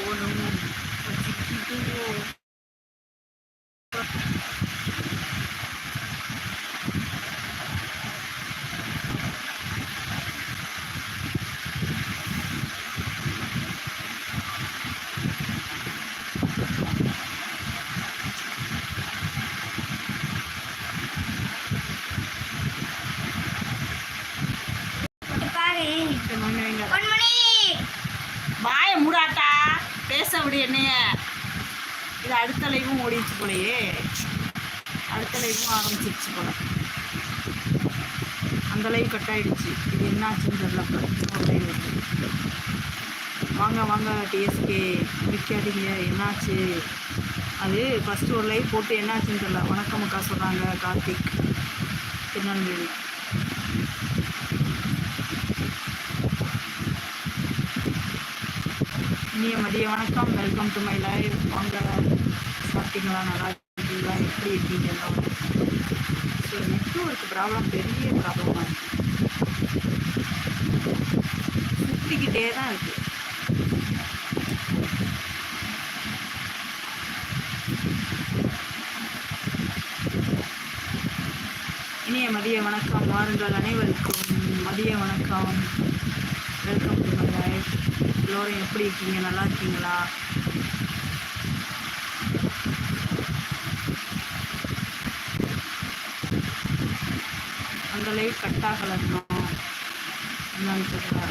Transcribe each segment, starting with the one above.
போகணும் வச்சுக்கிட்டு வாய மூடாட்டா பேச விடு என்னைய. இது அடுத்த லைவும் ஓடிச்சு போலையே, அடுத்த லைவும் ஆரம்பிச்சிருச்சு போல. அந்த லைவ் கட் ஆகிடுச்சு. இது என்னாச்சுன்னு தெரியல. ஒரு லைவ் வருது. வாங்க வாங்க டிஎஸ்கே முடிக்காதீங்க. என்னாச்சு? அது ஃபஸ்ட்டு ஒரு லைவ் போட்டு என்னாச்சுன்னு தெரியல. வணக்கம் அக்கா சொல்கிறாங்க. கார்த்திக் திருநெல்வேலி. இனிய மதிய வணக்கம். Welcome to my live. வாங்க, சாப்பிட்டீங்களா? நல்லா இருக்கீங்களா? எப்படி இருக்கீங்க எல்லாம்? ஸோ நெட்ஒர்க் ப்ராப்ளம் பெரிய ப்ராப்ளமாக இருக்குது. சுற்றிக்கிட்டே தான் இருக்குது. இனிய மதிய வணக்கம். வாருங்கள் அனைவருக்கும் மதிய வணக்கம். Welcome to my life. எல்லோரும் எப்படி இருக்கீங்க? நல்லா இருக்கீங்களா? அந்த லைவ் கட்டாகலன்னா என்னன்னு தெரியல.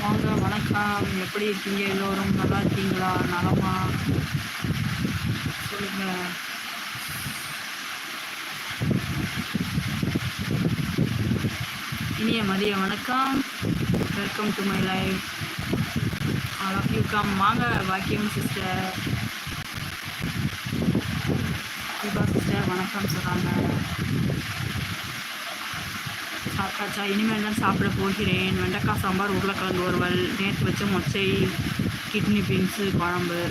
வாங்க, வணக்கம். எப்படி இருக்கீங்க? எல்லோரும் நல்லா இருக்கீங்களா? நலமா? சொல்லுங்கள். இனிய மதிய வணக்கம். Welcome to my life. All of you come. வாங்க. பாக்கியம் சிஸ்டர், தீபா சிஸ்டர் வணக்கம் சொல்கிறாங்க. சாப்பிட்டாச்சா? இனிமேல் தான் சாப்பிட போகிறேன். வெண்டைக்காய் சாம்பார், உருளைக்கிழங்கு வறுவல், நேற்று வச்ச மொச்சை, கிட்னி பீன்ஸு குழம்பு.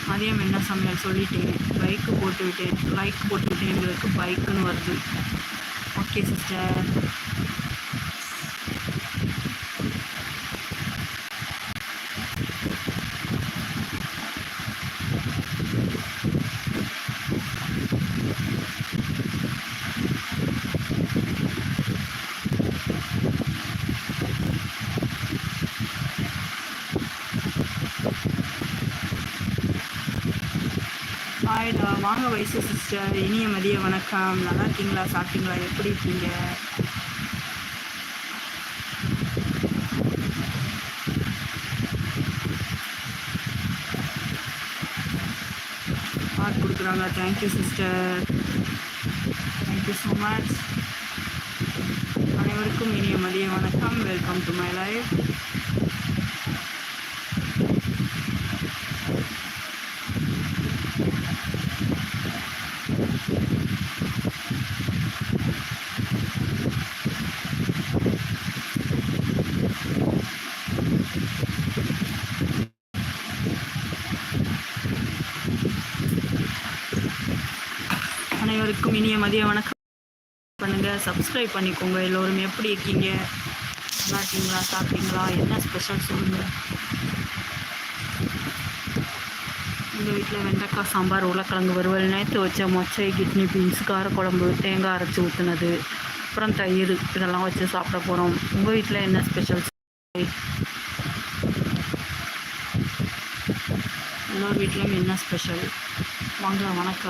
மதியம் என்ன சமையல் சொல்லிட்டேன். லைக் போட்டு விட்டேன். எங்களுக்கு பைக்குன்னு வருது. Okay sister. ஹாய்டா, வாங்க வயசு சிஸ்டர். இனிய மதிய வணக்கம். நல்லா இருக்கீங்களா? சாப்பிட்டீங்களா? எப்படி இருக்கீங்க? ஹார்ட் கொடுக்குறாங்க. Thank you sister, thank you so much. அனைவருக்கும் இனிய மதிய வணக்கம். Welcome to my life. அனைவருக்கும் இனிய மதிய வணக்கம். பண்ணுங்கள், சப்ஸ்கிரைப் பண்ணிக்கோங்க. எல்லோரும் எப்படி இருக்கீங்க? நல்லா இருக்கீங்களா? சாப்பிட்டீங்களா? என்ன ஸ்பெஷல் சொல்லுங்கள். எங்கள் வீட்டில் வெண்டைக்காய் சாம்பார், உருளைக்கிழங்கு வறுவல், நேற்று வச்ச மொச்சை, கிட்னி பீன்ஸ், காரக்குழம்பு, தேங்காய் அரைச்சி ஊற்றுனது, அப்புறம் தயிர், இதெல்லாம் வச்சு சாப்பிட போகிறோம். உங்கள் வீட்டில் என்ன ஸ்பெஷல்? எல்லோர் வீட்டிலும் என்ன ஸ்பெஷல்? வாங்க, வணக்கம்.